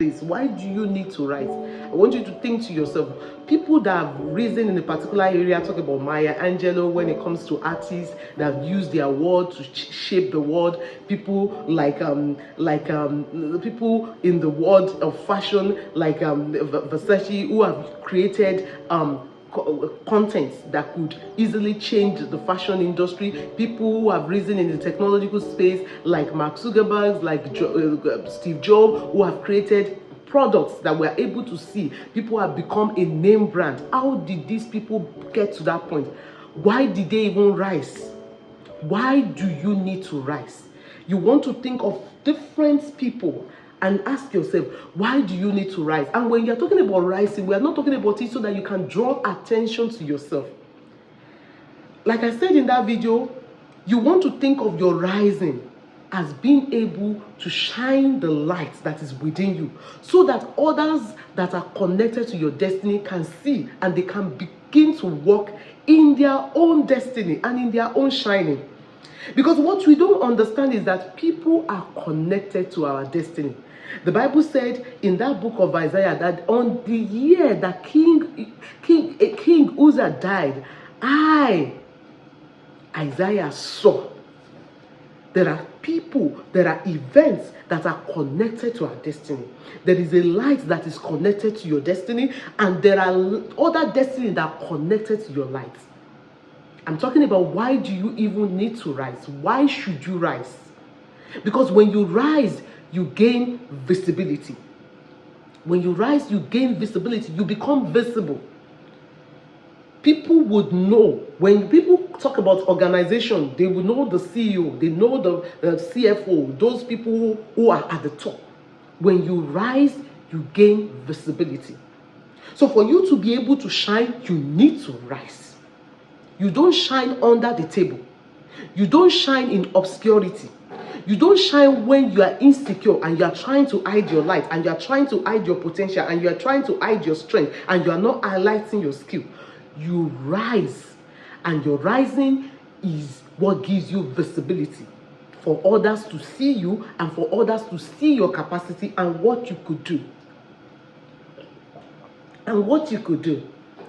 Why do you need to rise? I want you to think to yourself, people that have risen in a particular area, talk about Maya Angelou when it comes to artists that have used their word to shape the world, people like people in the world of fashion like Versace, who have created content that could easily change the fashion industry, people who have risen in the technological space like Mark Zuckerberg, like Steve Jobs, who have created products that we're able to see. People have become a name brand. How did these people get to that point? Why did they even rise? Why do you need to rise? You want to think of different people and ask yourself, why do you need to rise? And when you're talking about rising, we are not talking about it so that you can draw attention to yourself. Like I said in that video, you want to think of your rising as being able to shine the light that is within you, so that others that are connected to your destiny can see and they can begin to walk in their own destiny and in their own shining. Because what we don't understand is that people are connected to our destiny. The Bible said in that book of Isaiah that on the year that King Uzziah died, Isaiah saw there are people, there are events that are connected to our destiny. There is a light that is connected to your destiny, and there are other destinies that are connected to your light. I'm talking about, why do you even need to rise? Why should you rise? Because when you rise, you gain visibility. When you rise, you gain visibility. You become visible. People would know. When people talk about organization, they will know the CEO, they know the CFO, those people who are at the top. When you rise, you gain visibility. So for you to be able to shine, you need to rise. You don't shine under the table. You don't shine in obscurity. You don't shine when you are insecure and you are trying to hide your light, and you are trying to hide your potential, and you are trying to hide your strength, and you are not highlighting your skill. You rise, and your rising is what gives you visibility for others to see you and for others to see your capacity and what you could do.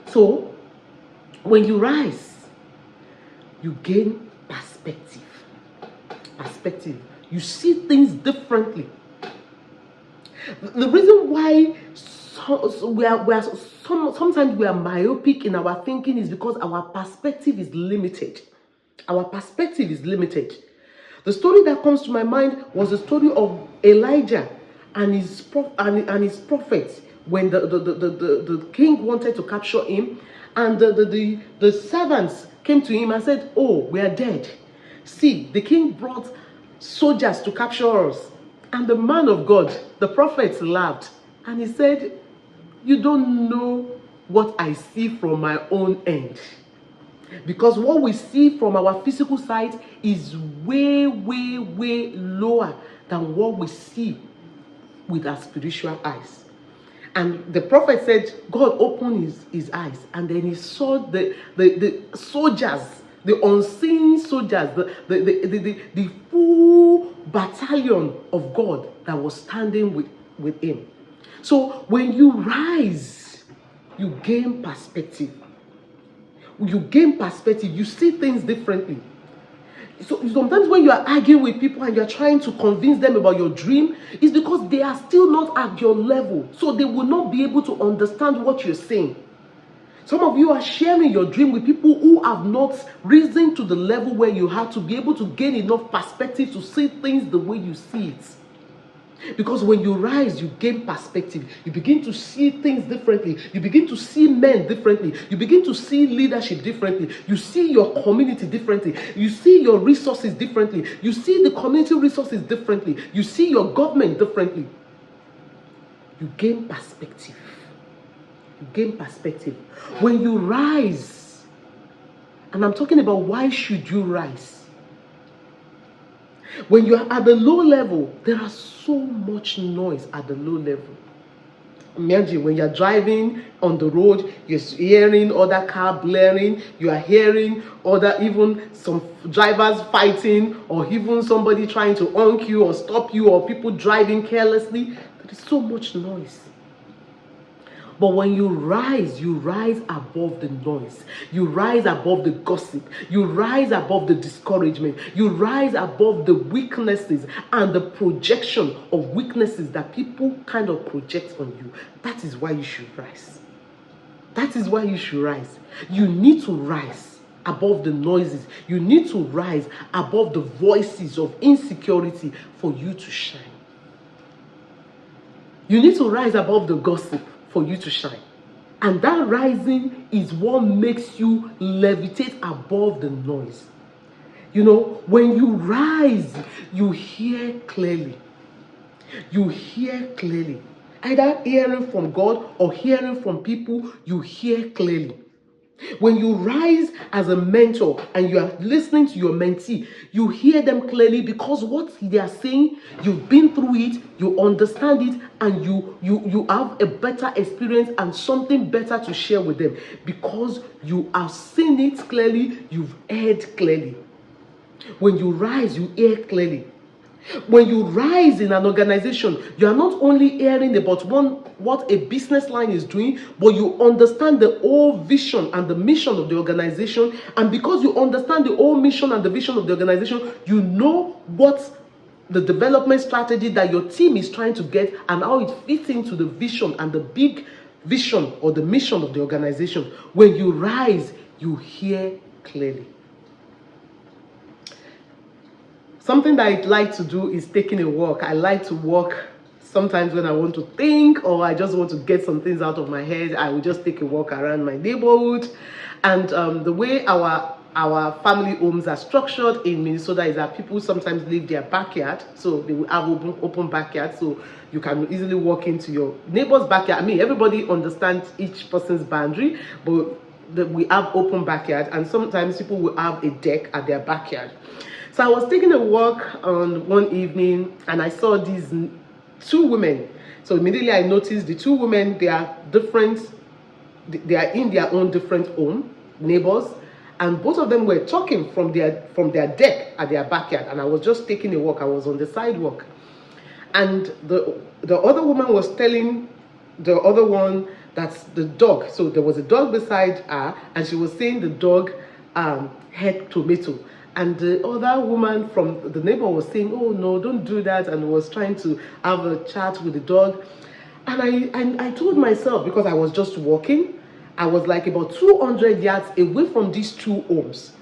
So, when you rise, you gain perspective. You see things differently. The reason why sometimes we are myopic in our thinking is because our perspective is limited. The story that comes to my mind was the story of Elijah and his prophets, when the king wanted to capture him, and the servants came to him and said, "Oh, we are dead. See, the king brought soldiers to capture us." And the man of God, the prophet, laughed and he said, "You don't know what I see from my own end." Because what we see from our physical side is way, way, way lower than what we see with our spiritual eyes. And the prophet said, God opened his eyes, and then he saw the soldiers, the unseen soldiers, the full battalion of God that was standing with him. So when you rise, you gain perspective. You see things differently. So sometimes when you are arguing with people and you are trying to convince them about your dream, it's because they are still not at your level. So they will not be able to understand what you're saying. Some of you are sharing your dream with people who have not risen to the level where you have to be able to gain enough perspective to see things the way you see it. Because when you rise, you gain perspective. You begin to see things differently. You begin to see men differently. You begin to see leadership differently. You see your community differently. You see your resources differently. You see the community resources differently. You see your government differently. You gain perspective. When you rise, and I'm talking about why should you rise? When you are at the low level, there are so much noise at the low level. Imagine when you're driving on the road, you're hearing other cars blaring, you are hearing even some drivers fighting, or even somebody trying to honk you or stop you, or people driving carelessly. There's so much noise. But when you rise above the noise. You rise above the gossip. You rise above the discouragement. You rise above the weaknesses and the projection of weaknesses that people kind of project on you. That is why you should rise. That is why you should rise. You need to rise above the noises. You need to rise above the voices of insecurity for you to shine. You need to rise above the gossip for you to shine. And that rising is what makes you levitate above the noise. You know, when you rise, you hear clearly. You hear clearly. Either hearing from God or hearing from people, you hear clearly. When you rise as a mentor and you are listening to your mentee, you hear them clearly because what they are saying, you've been through it, you understand it, and you have a better experience and something better to share with them because you have seen it clearly, you've heard clearly. When you rise, you hear clearly. When you rise in an organization, you are not only hearing about what a business line is doing, but you understand the whole vision and the mission of the organization. And because you understand the whole mission and the vision of the organization, you know what the development strategy that your team is trying to get and how it fits into the vision and the big vision or the mission of the organization. When you rise, you hear clearly. Something that I like to do is taking a walk. I like to walk sometimes when I want to think or I just want to get some things out of my head. I will just take a walk around my neighborhood. And the way our family homes are structured in Minnesota is that people sometimes leave their backyard. So they will have open backyard. So you can easily walk into your neighbor's backyard. I mean, everybody understands each person's boundary, but we have open backyard. And sometimes people will have a deck at their backyard. So I was taking a walk on one evening and I saw these two women. So immediately I noticed the two women, they are different. They are in their own different home, neighbors. And both of them were talking from their deck at their backyard. And I was just taking a walk. I was on the sidewalk. And the other woman was telling the other one that's the dog. So there was a dog beside her and she was saying the dog had tomato. And the other woman from the neighbor was saying, oh no, don't do that, and was trying to have a chat with the dog. And I told myself, because I was just walking, I was like about 200 yards away from these two homes.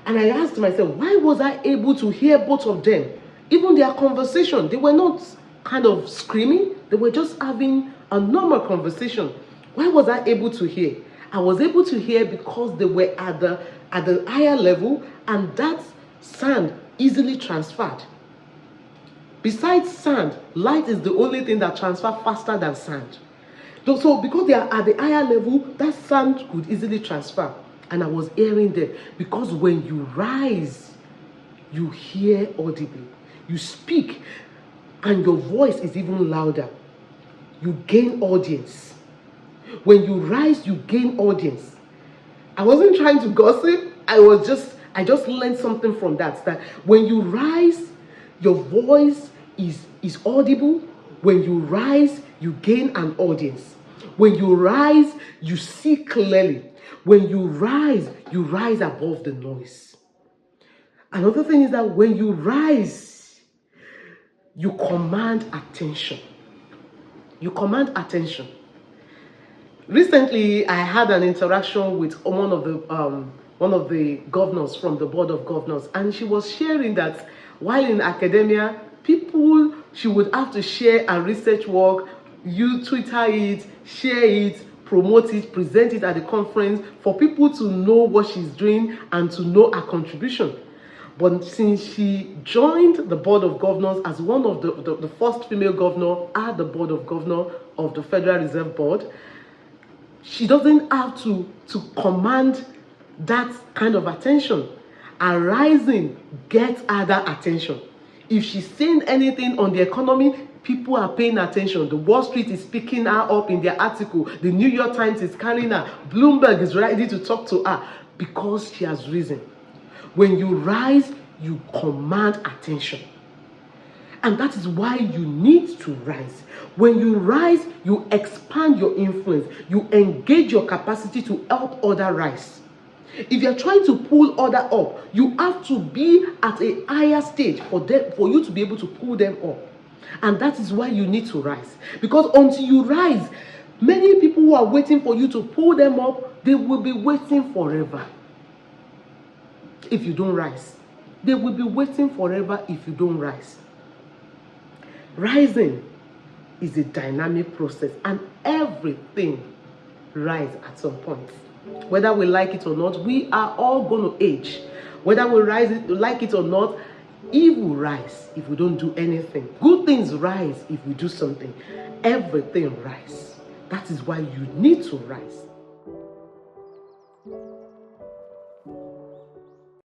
And I asked myself, why was I able to hear both of them? Even their conversation, they were not kind of screaming, they were just having a normal conversation. Why was I able to hear? I was able to hear because they were at the higher level, and that sound easily transferred. Besides sound, light is the only thing that transfers faster than sound. So because they are at the higher level, that sound could easily transfer. And I was hearing them because when you rise, you hear audibly. You speak and your voice is even louder. You gain audience. When you rise, you gain audience. I wasn't trying to gossip. I just learned something from that when you rise, your voice is audible. When you rise, you gain an audience. When you rise, you see clearly. When you rise above the noise. Another thing is that when you rise, you command attention. You command attention. Recently, I had an interaction with one of the governors from the Board of Governors, and she was sharing that while in academia, she would have to share and research work, you Twitter it, share it, promote it, present it at the conference for people to know what she's doing and to know her contribution. But since she joined the Board of Governors as one of the first female governor at the Board of Governors of the Federal Reserve Board, she doesn't have to command that kind of attention. Her rising gets other attention. If she's saying anything on the economy, people are paying attention. The Wall Street is picking her up in their article. The New York Times is carrying her. Bloomberg is ready to talk to her because she has risen. When you rise, you command attention. And that is why you need to rise. When you rise, you expand your influence. You engage your capacity to help others rise. If you're trying to pull others up, you have to be at a higher stage for you to be able to pull them up. And that is why you need to rise. Because until you rise, many people who are waiting for you to pull them up, they will be waiting forever. If you don't rise, they will be waiting forever if you don't rise. Rising is a dynamic process, and everything rises at some point. Whether we like it or not, we are all going to age. Whether we like it or not, evil rise if we don't do anything. Good things rise if we do something. Everything rise. That is why you need to rise.